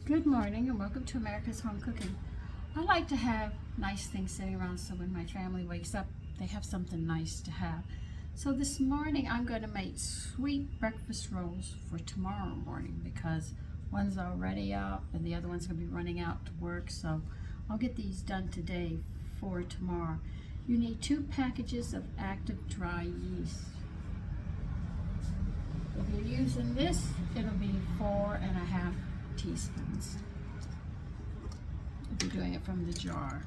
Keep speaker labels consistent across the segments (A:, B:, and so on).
A: Good morning and welcome to America's Home Cooking. I like to have nice things sitting around so when my family wakes up, they have something nice to have. So this morning I'm going to make sweet breakfast rolls for tomorrow morning because one's already up and the other one's going to be running out to work. So I'll get these done today for tomorrow. You need 2 packages of active dry yeast. If you're using this, it'll be 4½ teaspoons if you're doing it from the jar.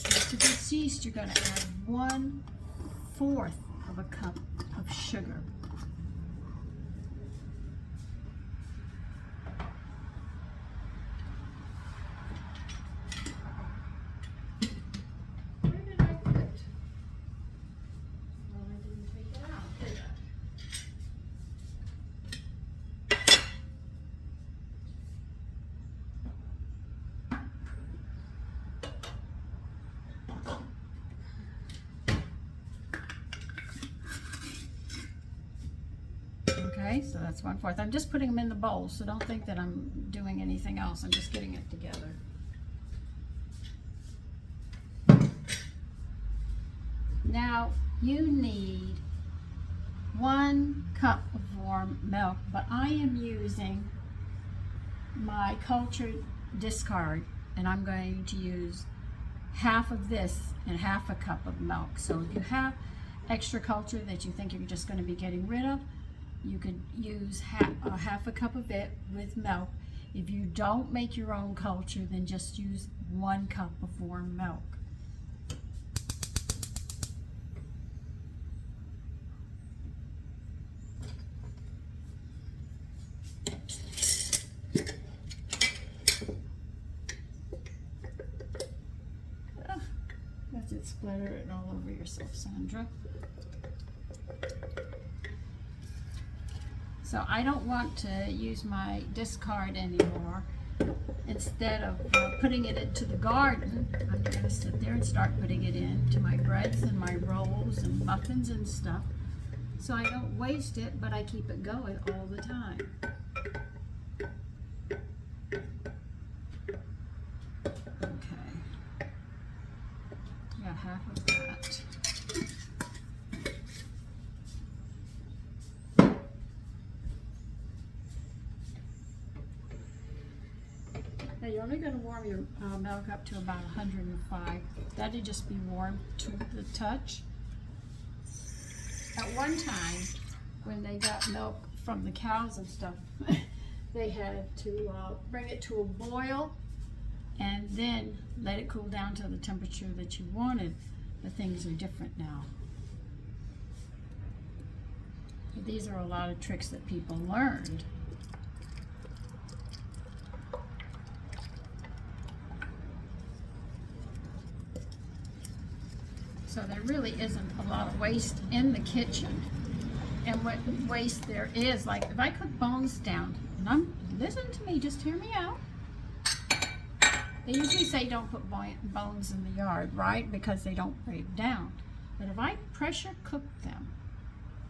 A: To this yeast, you're going to add 1/4 of a cup of sugar. Where did I put it? Well, I didn't take it out, did I? Okay, so that's 1/4. I'm just putting them in the bowl, so don't think that I'm doing anything else. I'm just getting it together. Now, you need 1 cup of warm milk, but I am using my cultured discard, and I'm going to use half of this and half a cup of milk. So if you have extra culture that you think you're just going to be getting rid of, you could use half a cup of it with milk. If you don't make your own culture, then just use 1 cup of warm milk. That's it, splatter it all over yourself, Sandra. So I don't want to use my discard anymore. Instead of putting it into the garden, I'm going to sit there and start putting it into my breads and my rolls and muffins and stuff. So I don't waste it, but I keep it going all the time. Okay. Got half of that. Now you're only going to warm your milk up to about 105. That'd just be warm to the touch. At one time, when they got milk from the cows and stuff, they had to bring it to a boil and then let it cool down to the temperature that you wanted. But things are different now. But these are a lot of tricks that people learned. So there really isn't a lot of waste in the kitchen. And what waste there is, like if I cook bones down, and listen to me, just hear me out. They usually say don't put bones in the yard, right? Because they don't break down. But if I pressure cook them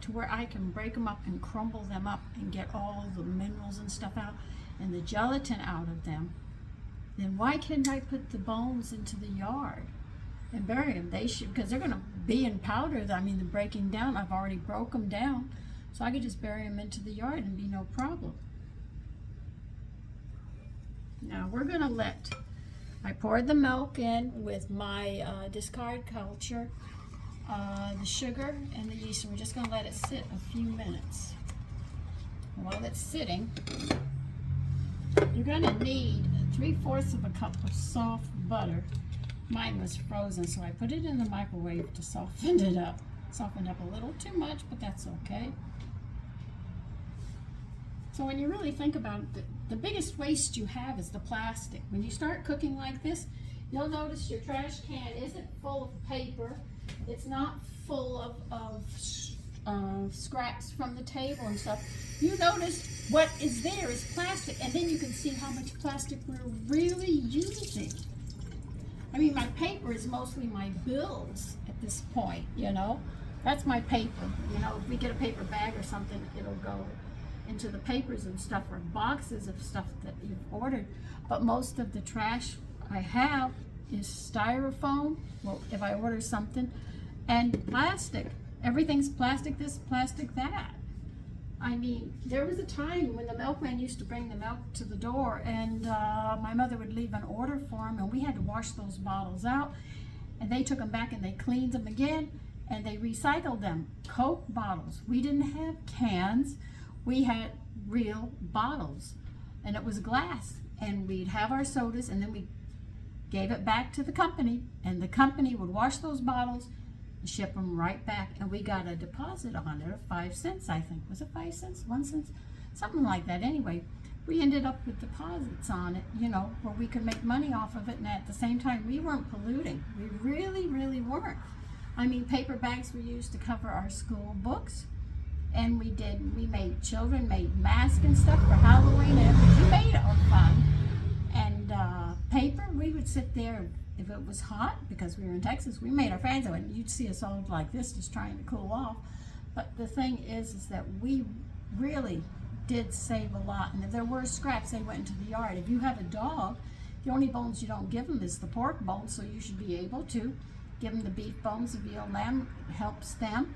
A: to where I can break them up and crumble them up and get all the minerals and stuff out and the gelatin out of them, then why can't I put the bones into the yard and bury them? They should, because they're going to be in powder. I mean, the breaking down, I've already broke them down. So I could just bury them into the yard and be no problem. Now we're going to I poured the milk in with my discard culture, the sugar and the yeast, and we're just going to let it sit a few minutes. And while it's sitting, you're going to need 3/4 of a cup of soft butter. Mine was frozen, so I put it in the microwave to soften it up. Softened up a little too much, but that's okay. So when you really think about it, the biggest waste you have is the plastic. When you start cooking like this, you'll notice your trash can isn't full of paper. It's not full of scraps from the table and stuff, you notice what is there is plastic, and then you can see how much plastic we're really using. I mean, my paper is mostly my bills at this point, you know. That's my paper. You know, if we get a paper bag or something, it'll go into the papers and stuff, or boxes of stuff that you've ordered. But most of the trash I have is styrofoam, well, if I order something, and plastic. Everything's plastic this, plastic that. I mean, there was a time when the milkman used to bring the milk to the door, and my mother would leave an order for him, and we had to wash those bottles out, and they took them back and they cleaned them again, and they recycled them. Coke bottles. We didn't have cans. We had real bottles, and it was glass, and we'd have our sodas, and then we gave it back to the company, and the company would wash those bottles and ship them right back, and we got a deposit on it of 5 cents, I think. Was it 5 cents? 1 cent? Something like that. Anyway, we ended up with deposits on it, you know, where we could make money off of it, and at the same time, we weren't polluting. We really, really weren't. I mean, paper bags were used to cover our school books, and children made masks and stuff for Halloween, and we made it all fun. And paper, we would sit there. If it was hot, because we were in Texas, we made our fans of it. You'd see us all like this, just trying to cool off. But the thing is that we really did save a lot. And if there were scraps, they went into the yard. If you have a dog, the only bones you don't give them is the pork bones, so you should be able to give them the beef bones. The veal lamb helps them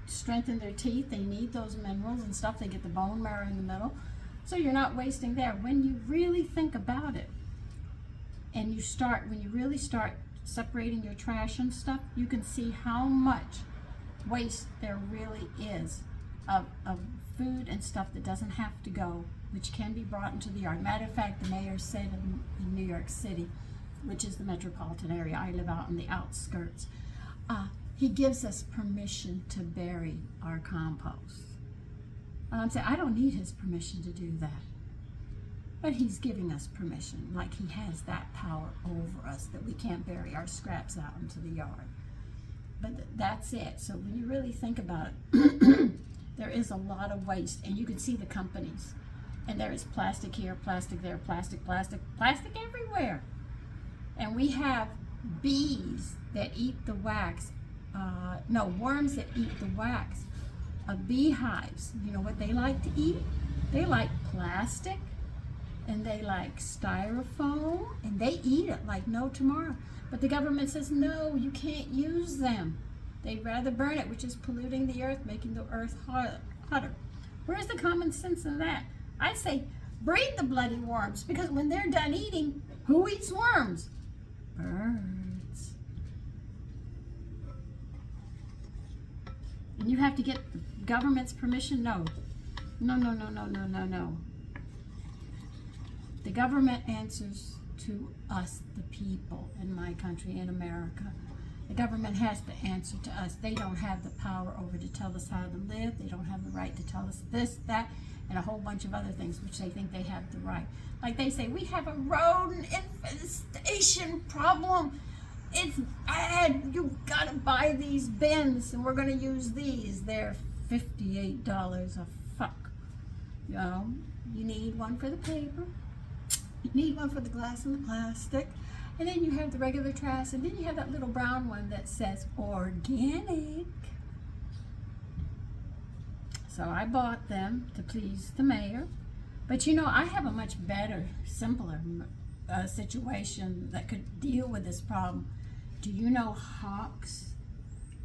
A: strengthen their teeth. They need those minerals and stuff. They get the bone marrow in the middle. So you're not wasting there. When you really think about it, and when you really start separating your trash and stuff, you can see how much waste there really is of food and stuff that doesn't have to go, which can be brought into the yard. Matter of fact, the mayor said in New York City, which is the metropolitan area, I live out in the outskirts, he gives us permission to bury our compost. And I'm saying, I don't need his permission to do that. But he's giving us permission, like he has that power over us, that we can't bury our scraps out into the yard. But that's it. So when you really think about it, there is a lot of waste, and you can see the companies. And there is plastic here, plastic there, plastic everywhere. And we have bees that eat the wax, worms that eat the wax of beehives. You know what they like to eat? They like plastic, and they like styrofoam, and they eat it like no tomorrow. But the government says, no, you can't use them. They'd rather burn it, which is polluting the earth, making the earth hotter. Where's the common sense in that? I say, breed the bloody worms, because when they're done eating, who eats worms? Birds. And you have to get the government's permission? No. No. The government answers to us, the people in my country, in America. The government has to answer to us. They don't have the power over to tell us how to live. They don't have the right to tell us this, that, and a whole bunch of other things, which they think they have the right. Like they say, we have a rodent infestation problem. It's bad. You gotta buy these bins, and we're gonna use these. They're $58 a fuck. You know, you need one for the paper. You need one for the glass and the plastic, and then you have the regular trash, and then you have that little brown one that says organic. So I bought them to please the mayor, but you know, I have a much better, simpler situation that could deal with this problem. Do you know hawks,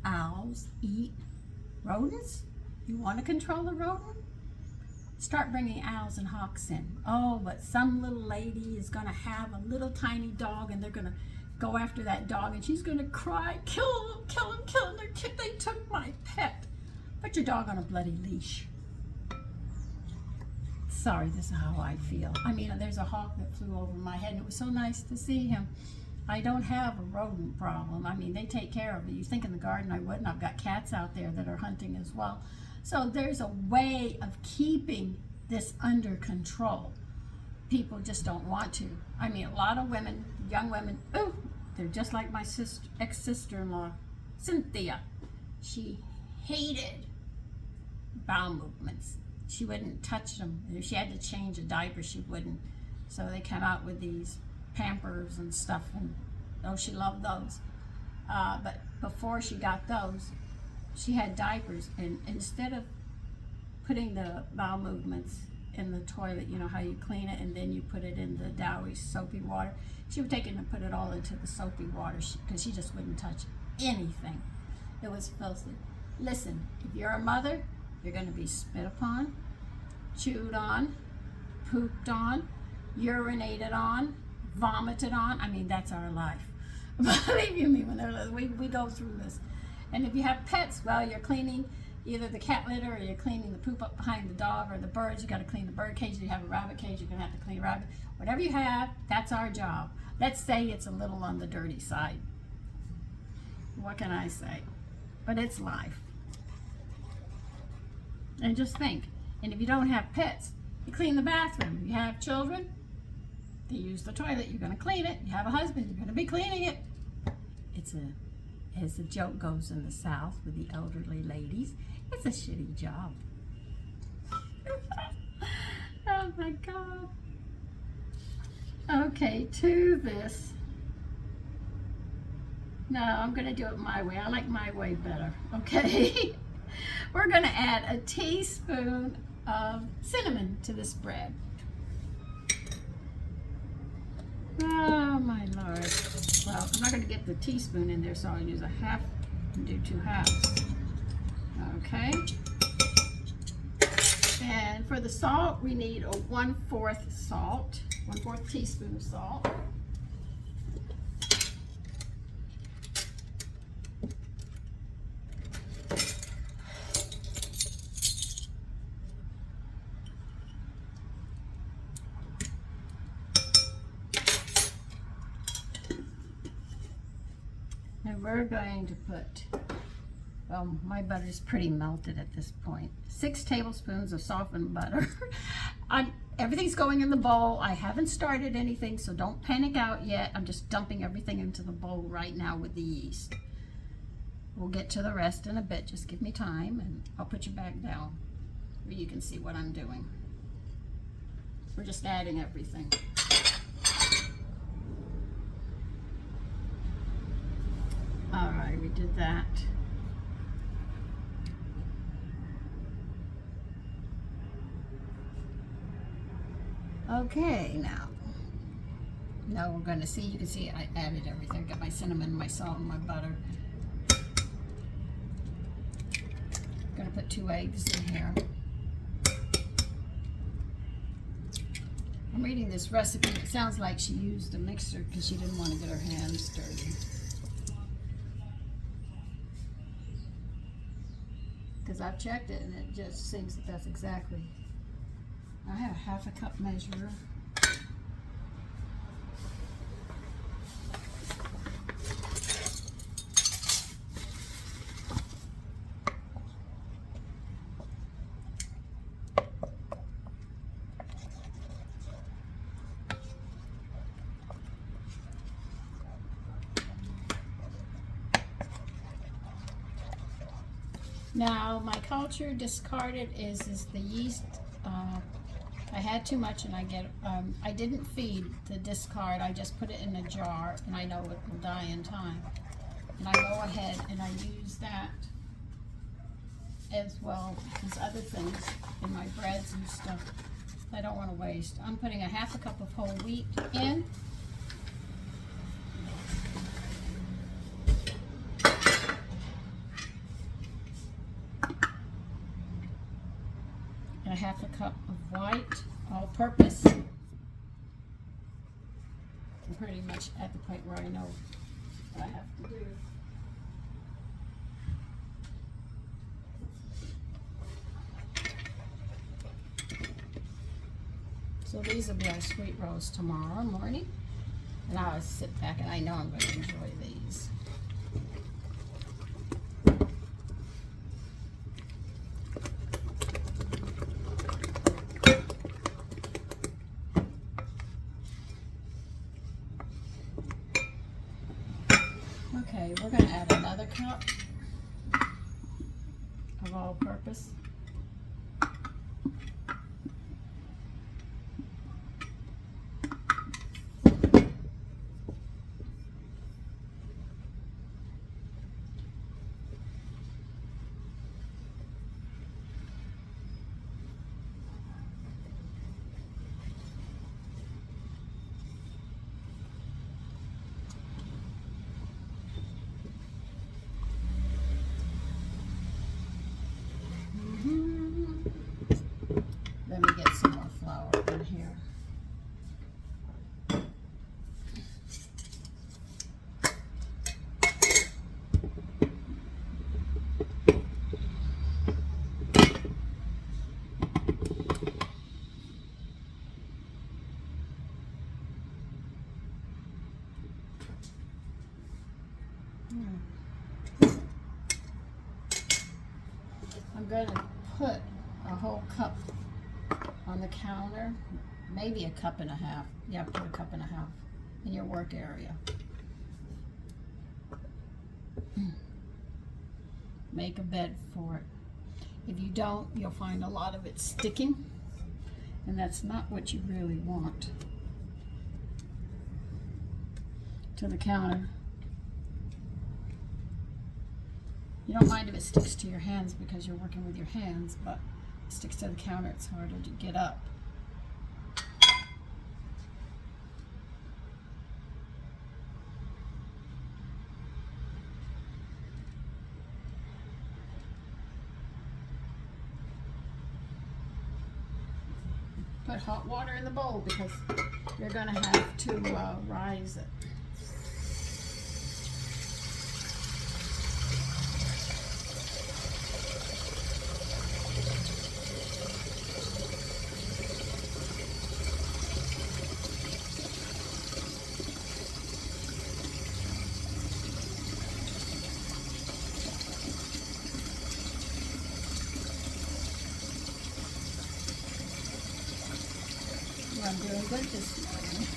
A: owls eat rodents? You want to control the rodent? Start bringing owls and hawks in. Oh, but some little lady is going to have a little tiny dog, and they're going to go after that dog, and she's going to cry, kill him, they took my pet. Put your dog on a bloody leash. Sorry, this is how I feel. I mean, there's a hawk that flew over my head, and it was so nice to see him. I don't have a rodent problem. I mean, they take care of it. You think in the garden I wouldn't. I've got cats out there that are hunting as well. So there's a way of keeping this under control. People just don't want to. I mean, a lot of women, young women, oh, they're just like my ex-sister-in-law, Cynthia. She hated bowel movements. She wouldn't touch them. If she had to change a diaper, she wouldn't. So they come out with these Pampers and stuff, and oh, she loved those. But before she got those, she had diapers, and instead of putting the bowel movements in the toilet, you know how you clean it and then you put it in the Downy soapy water, she would take it and put it all into the soapy water because she just wouldn't touch anything. It was filthy. Listen, if you're a mother, you're going to be spit upon, chewed on, pooped on, urinated on, vomited on. I mean, that's our life. Believe you me, when we go through this. And if you have pets, well, you're cleaning either the cat litter or you're cleaning the poop up behind the dog, or the birds, you got to clean the bird cage. If you have a rabbit cage, you're going to have to clean rabbit. Whatever you have, that's our job. Let's say it's a little on the dirty side. What can I say? But it's life. And just think, and if you don't have pets, you clean the bathroom. If you have children, they use the toilet, you're going to clean it. You have a husband, you're going to be cleaning it. As the joke goes in the South with the elderly ladies, it's a shitty job. Oh my God. Okay, to this. No, I'm going to do it my way. I like my way better, okay? We're going to add a teaspoon of cinnamon to this bread. Oh my Lord. Well, I'm not going to get the teaspoon in there, so I'll use a half and do 2 halves. Okay. And for the salt, we need a 1/4 salt, 1/4 teaspoon of salt. And we're going to put, well, my butter is pretty melted at this point. 6 tablespoons of softened butter. Everything's going in the bowl. I haven't started anything, so don't panic out yet. I'm just dumping everything into the bowl right now with the yeast. We'll get to the rest in a bit. Just give me time, and I'll put you back down where you can see what I'm doing. We're just adding everything. All right, we did that. Okay, now we're going to see, you can see I added everything. Got my cinnamon, my salt, and my butter. Going to put 2 eggs in here. I'm reading this recipe. It sounds like she used a mixer because she didn't want to get her hands dirty. Because I've checked it and it just seems that that's exactly. I have a 1/2 cup measure. Now my culture discarded is the yeast. I had too much, and I didn't feed the discard. I just put it in a jar, and I know it will die in time. And I go ahead and I use that as well as other things in my breads and stuff I don't want to waste. I'm putting a 1/2 cup of whole wheat in. And a 1/2 cup of white, all-purpose. I'm pretty much at the point where I know what I have to do. So these will be our sweet rolls tomorrow morning. And I'll sit back, and I know I'm going to enjoy these. Okay, we're going to add another cup of all-purpose. going to put a whole cup on the counter, maybe a cup and a half. Yeah, put a cup and a half in your work area. Make a bed for it. If you don't, you'll find a lot of it sticking, and that's not what you really want to the counter. You don't mind if it sticks to your hands because you're working with your hands, but it sticks to the counter, it's harder to get up. Put hot water in the bowl because you're going to have to rise it. I'm doing good this morning.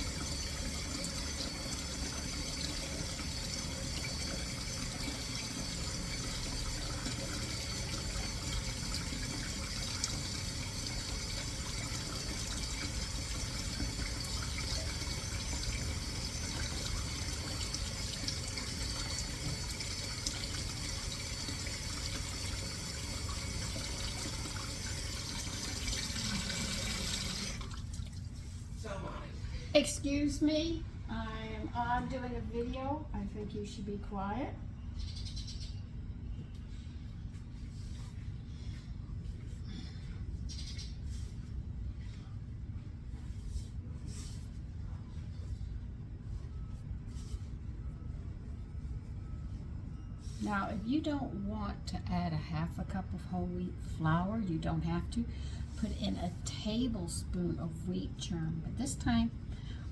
A: Excuse me, I'm doing a video. I think you should be quiet. Now, if you don't want to add a half a cup of whole wheat flour, you don't have to. Put in a tablespoon of wheat germ, but this time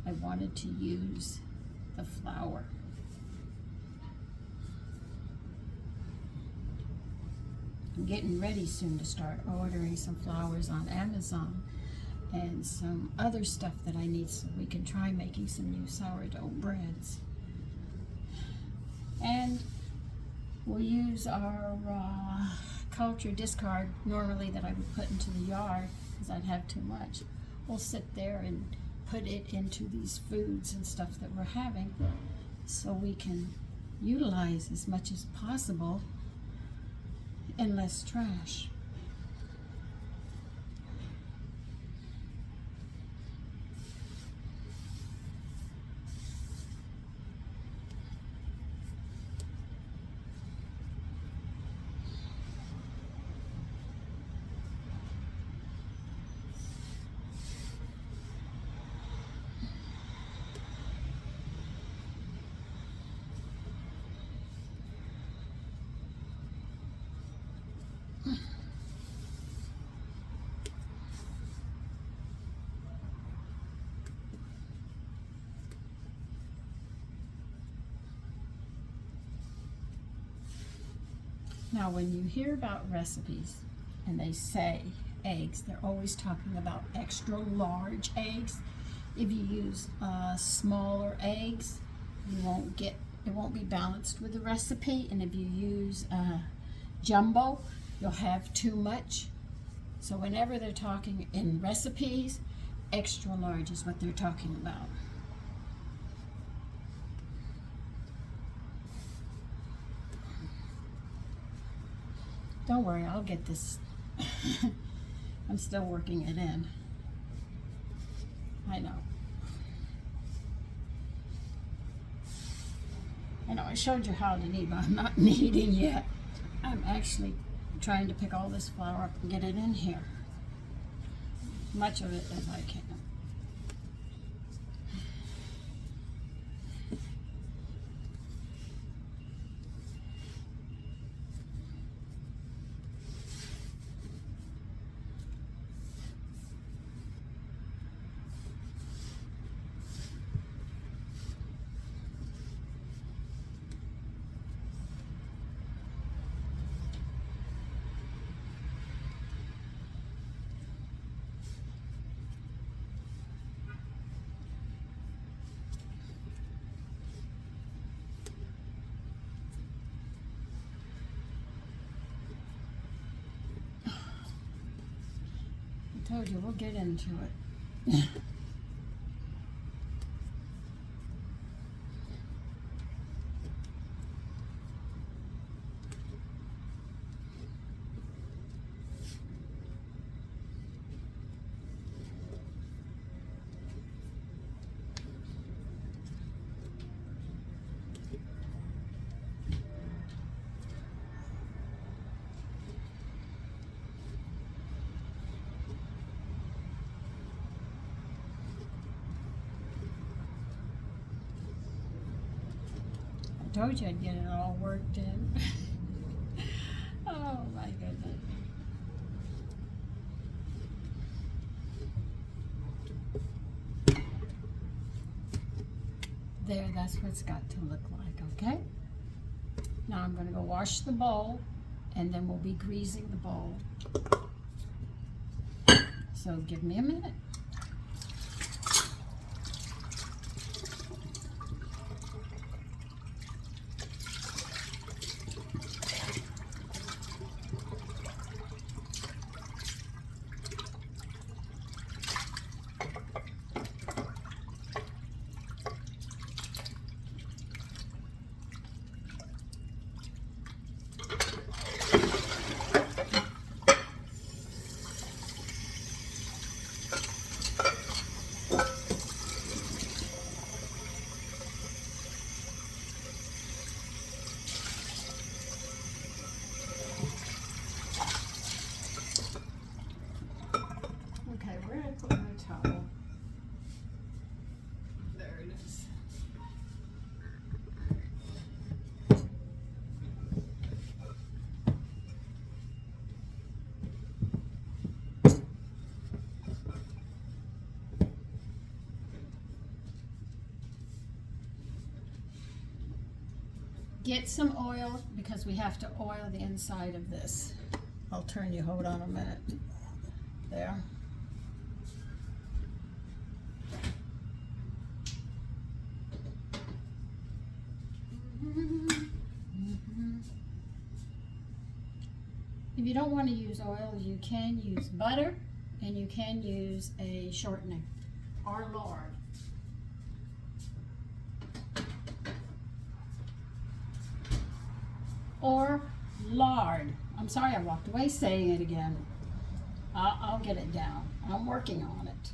A: I wanted to use the flour. I'm getting ready soon to start ordering some flours on Amazon and some other stuff that I need so we can try making some new sourdough breads. And we'll use our culture discard normally that I would put into the yard because I'd have too much. We'll sit there and put it into these foods and stuff that we're having so we can utilize as much as possible and less trash. Now, when you hear about recipes and they say eggs, they're always talking about extra large eggs. If you use smaller eggs, it won't be balanced with the recipe. And if you use jumbo, you'll have too much. So whenever they're talking in recipes, extra large is what they're talking about. Don't worry, I'll get this. I'm still working it in. I know. I know, I showed you how to knead, but I'm not kneading yet. I'm actually trying to pick all this flour up and get it in here. Much of it as I can. Told you, we'll get into it. I told you I'd get it all worked in. Oh my goodness. There, that's what it's got to look like, okay? Now I'm going to go wash the bowl, and then we'll be greasing the bowl. So give me a minute. Where did I put my towel? There it is. Get some oil because we have to oil the inside of this. I'll turn you, hold on a minute. There. If you don't want to use oil, you can use butter and you can use a shortening or lard. Or lard. I'm sorry I walked away saying it again. I'll get it down. I'm working on it.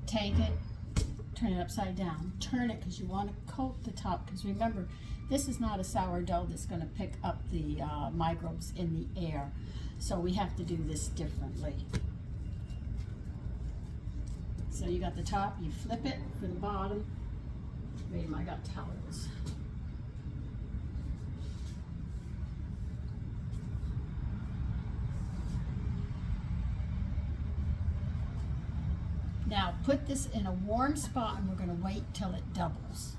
A: Take it, turn it upside down. Turn it because you want to coat the top, because remember, this is not a sourdough that's going to pick up the microbes in the air. So we have to do this differently. So you got the top, you flip it for the bottom. Wait, I got towels. Now put this in a warm spot and we're going to wait till it doubles.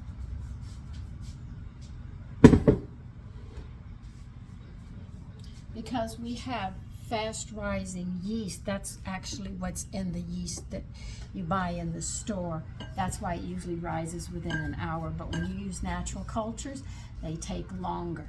A: Because we have fast rising yeast, that's actually what's in the yeast that you buy in the store. That's why it usually rises within an hour, but when you use natural cultures, they take longer.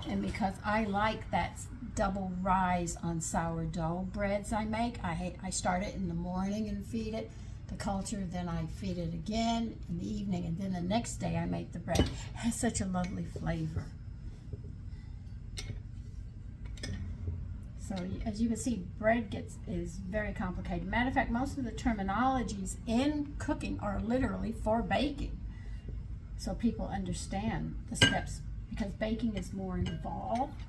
A: And because I like that double rise on sourdough breads I make, I start it in the morning and feed it the culture, then I feed it again in the evening, and then the next day I make the bread. It has such a lovely flavor. So as you can see, bread is very complicated. Matter of fact, most of the terminologies in cooking are literally for baking, so people understand the steps, because baking is more involved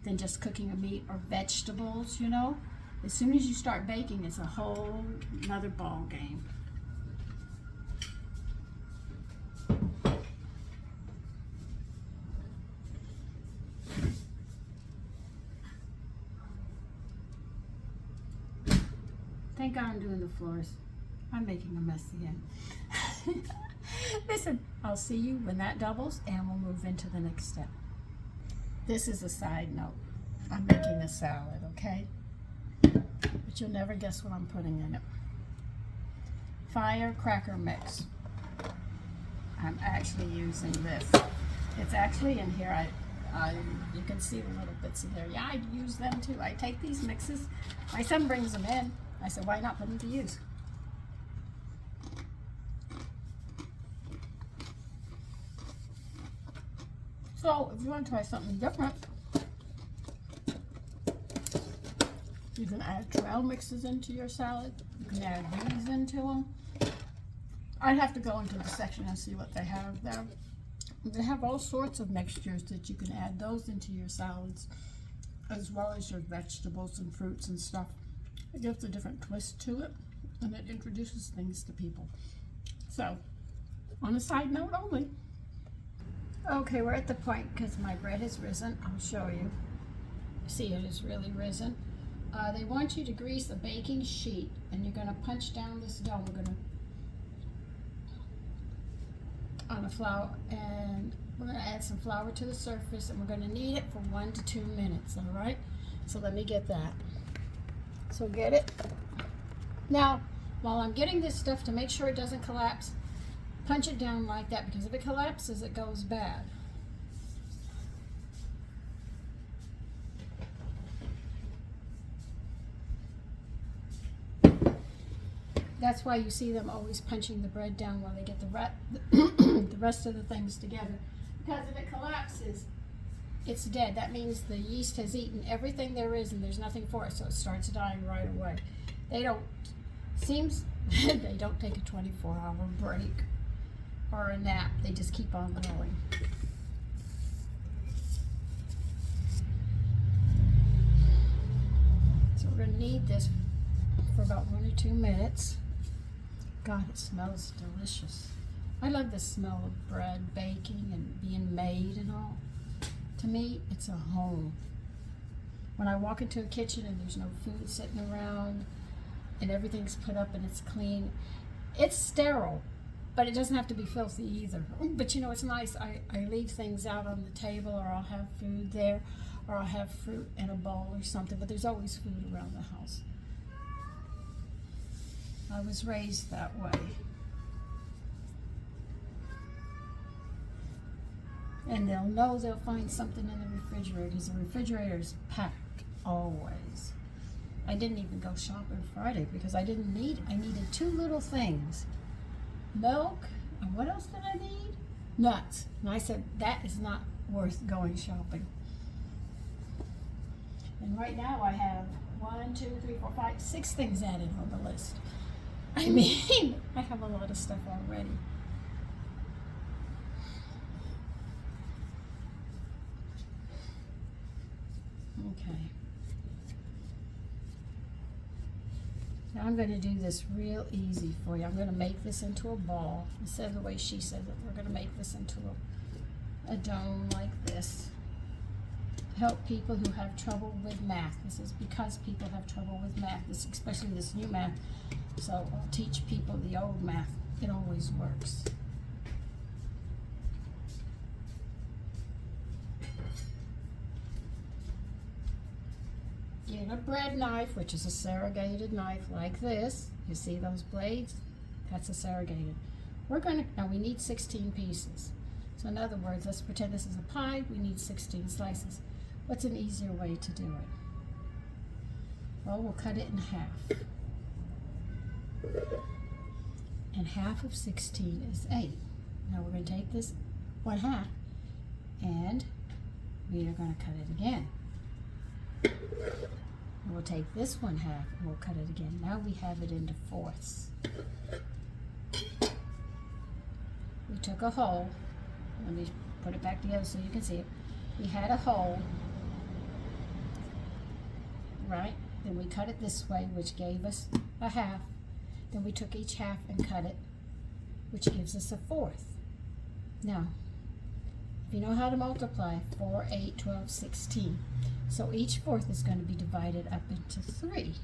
A: than just cooking a meat or vegetables, you know. As soon as you start baking, it's a whole another ball game. Thank God I'm doing the floors. I'm making a mess again. Listen, I'll see you when that doubles and we'll move into the next step. This is a side note. I'm making a salad, okay? But you'll never guess what I'm putting in it. firecracker mix. I'm actually using this. It's actually in here. You can see the little bits in there. Yeah, I use them too. I take these mixes. My son brings them in. I said, why not put them to use? So if you want to try something different, you can add trail mixes into your salad. You can add these into them. I'd have to go into the section and see what they have there. They have all sorts of mixtures that you can add those into your salads, as well as your vegetables and fruits and stuff. It gives a different twist to it, and it introduces things to people. So, on a side note only. Okay, we're at the point, because my bread has risen. I'll show you. See, it has really risen. They want you to grease a baking sheet, and you're going to punch down this dough. We're going to on a flour, and we're going to add some flour to the surface, and we're going to knead it for 1 to 2 minutes. All right, so let me get that. So get it. Now, while I'm getting this stuff, to make sure it doesn't collapse, punch it down like that, because if it collapses, it goes bad. That's why you see them always punching the bread down while they get the rest of the things together. Because if it collapses, it's dead. That means the yeast has eaten everything there is and there's nothing for it, so it starts dying right away. They don't take a 24-hour break or a nap. They just keep on going. So we're going to knead this for about 1 or 2 minutes. God, it smells delicious. I love the smell of bread baking and being made and all. To me, it's a home. When I walk into a kitchen and there's no food sitting around and everything's put up and it's clean, it's sterile, but it doesn't have to be filthy either. But you know, it's nice. I leave things out on the table, or I'll have food there, or I'll have fruit in a bowl or something, but there's always food around the house. I was raised that way. And they'll know they'll find something in the refrigerator, because the refrigerator is packed always. I didn't even go shopping Friday because I didn't need it. I needed 2 little things. Milk, and what else did I need? Nuts. And I said, that is not worth going shopping. And right now I have 1, 2, 3, 4, 5, 6 things added on the list. I mean, I have a lot of stuff already. Okay. Now I'm going to do this real easy for you. I'm going to make this into a ball. Instead of the way she said it, we're going to make this into a dome like this. Help people who have trouble with math. This is because people have trouble with math, especially this new math. So I'll teach people the old math. It always works. Get a bread knife, which is a serrated knife like this. You see those blades? That's a serrated. Now we need 16 pieces. So in other words, let's pretend this is a pie. We need 16 slices. What's an easier way to do it? Well, we'll cut it in half. And half of 16 is 8. Now we're going to take this 1/2 and we are going to cut it again. And we'll take this 1/2 and we'll cut it again. Now we have it into fourths. We took a hole. Let me put it back together so you can see it. We had a hole, right? Then we cut it this way, which gave us a half. Then we took each half and cut it, which gives us a fourth. Now, if you know how to multiply, 4, 8, 12, 16. So each fourth is going to be divided up into 3.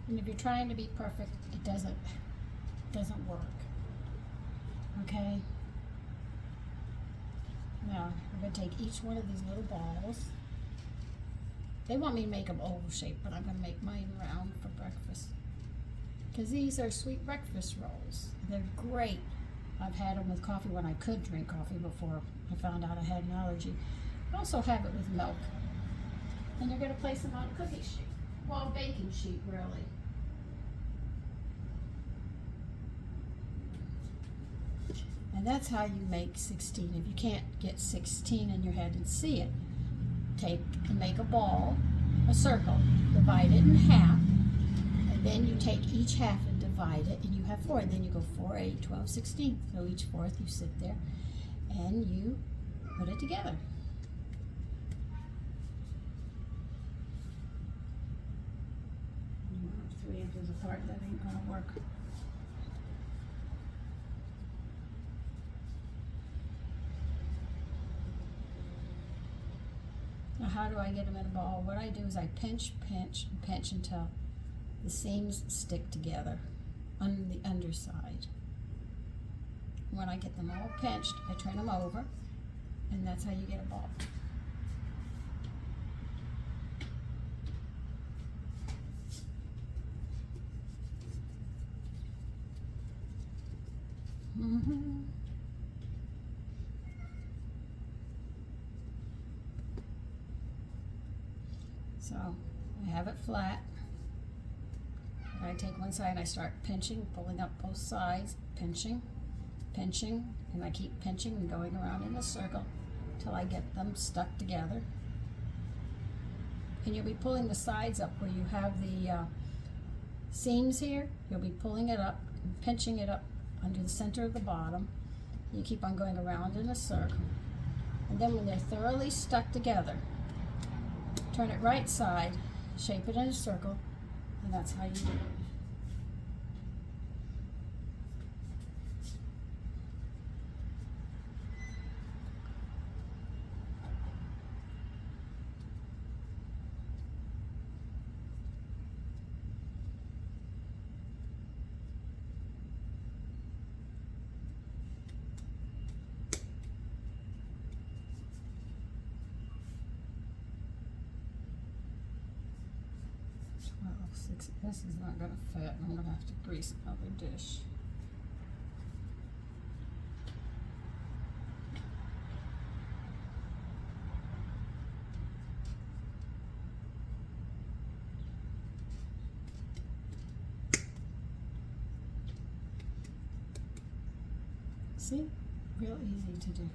A: And if you're trying to be perfect, it doesn't work. Okay? Now, we're going to take each one of these little balls They want me to make them oval shaped, but I'm going to make mine round for breakfast. Because these are sweet breakfast rolls. They're great. I've had them with coffee when I could drink coffee before I found out I had an allergy. I also have it with milk. And you're going to place them on a cookie sheet. Well, a baking sheet, really. And that's how you make 16. If you can't get 16 in your head and see it, take and make a ball, a circle, divide it in half, and then you take each half and divide it, and you have 4, and then you go 4, 8, 12, 16. So each fourth you sit there and you put it together. 3 inches apart, that ain't gonna work. Now how do I get them in a ball? What I do is I pinch, pinch, and pinch until the seams stick together on the underside. When I get them all pinched, I turn them over, and that's how you get a ball. So I have it flat. I take one side and I start pinching, pulling up both sides, pinching, pinching, and I keep pinching and going around in a circle till I get them stuck together. And you'll be pulling the sides up where you have the seams here. You'll be pulling it up and pinching it up under the center of the bottom. You keep on going around in a circle. And then when they're thoroughly stuck together, turn it right side, shape it in a circle, and that's how you do it. This is not going to fit. I'm going to have to grease another dish. See? Real easy to do.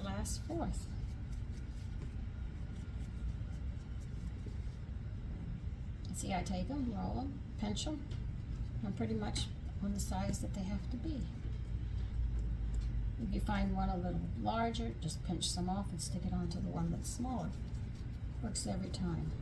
A: Last fourth. See, I take them, roll them, pinch them. I'm pretty much on the size that they have to be. If you find one a little larger, just pinch some off and stick it onto the one that's smaller. Works every time.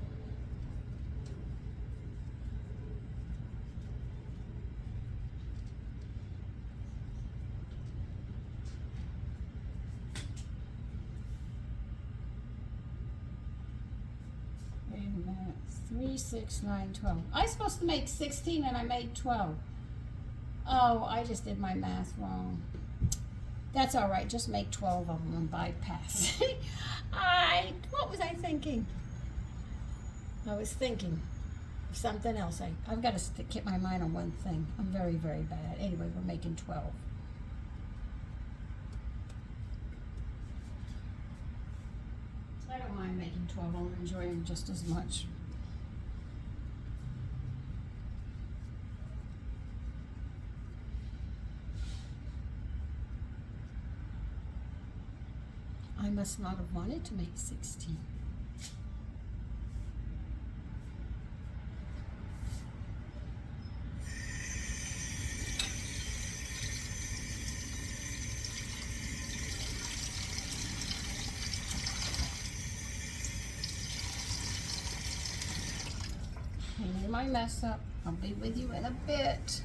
A: Wait a minute. 3, 6, 9, 12. I was supposed to make 16 and I made 12. Oh, I just did my math wrong. That's all right. Just make 12 of them and bypass. What was I thinking? I was thinking of something else. I've got to keep my mind on one thing. I'm very, very bad. Anyway, we're making 12. I don't mind making 12. I'll enjoy them just as much. I must not have wanted to make 16. Cleaning my mess up. I'll be with you in a bit.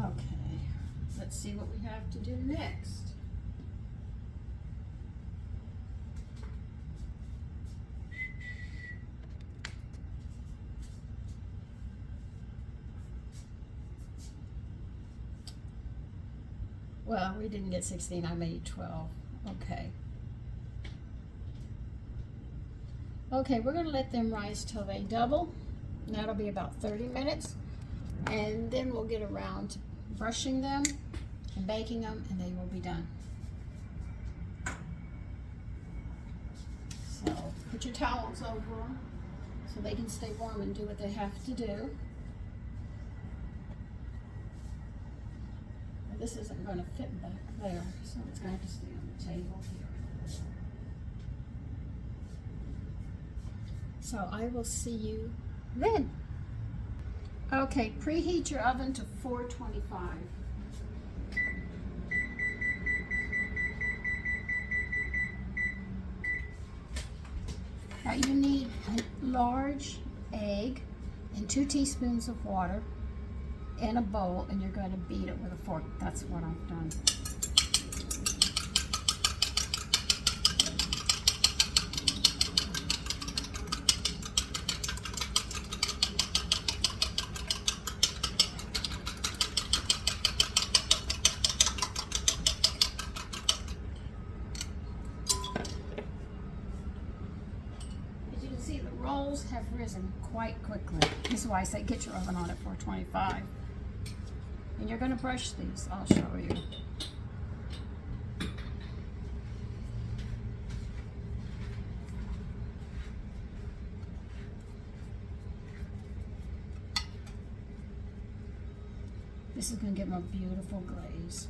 A: Okay, let's see what we have to do next. Well, we didn't get 16, I made 12. Okay. Okay, we're gonna let them rise till they double. And that'll be about 30 minutes. And then we'll get around to brushing them and baking them, and they will be done. So put your towels over them so they can stay warm and do what they have to do. This isn't going to fit back there, so it's going to stay on the table here. So I will see you then. Okay, preheat your oven to 425. Now you need a large egg and 2 teaspoons of water in a bowl, and you're going to beat it with a fork. That's what I've done. As you can see, the rolls have risen quite quickly. This is why I say get your oven on at 425. And you're going to brush these. I'll show you. This is going to give them a beautiful glaze.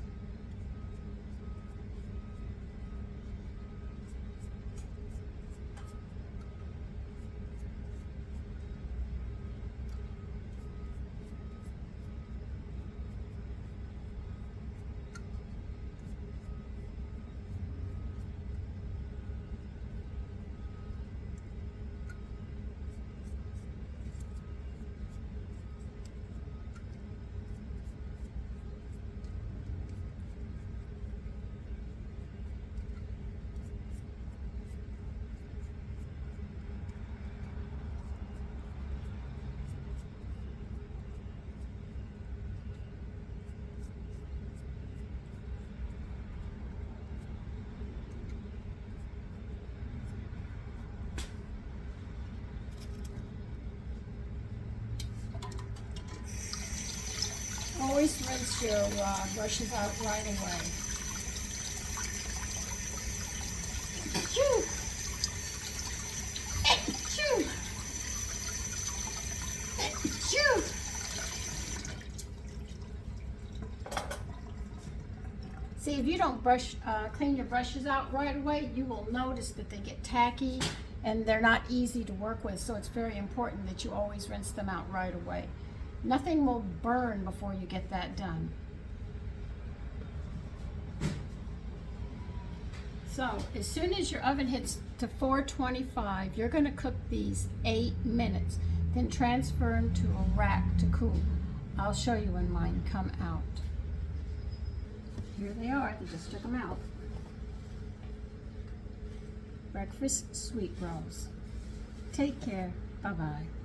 A: Always rinse your brushes out right away. Achoo! Achoo! Achoo! See, if you don't clean your brushes out right away, you will notice that they get tacky and they're not easy to work with. So it's very important that you always rinse them out right away. Nothing will burn before you get that done. So as soon as your oven hits to 425, you're going to cook these 8 minutes. Then transfer them to a rack to cool. I'll show you when mine come out. Here they are. They just took them out. Breakfast sweet rolls. Take care. Bye-bye.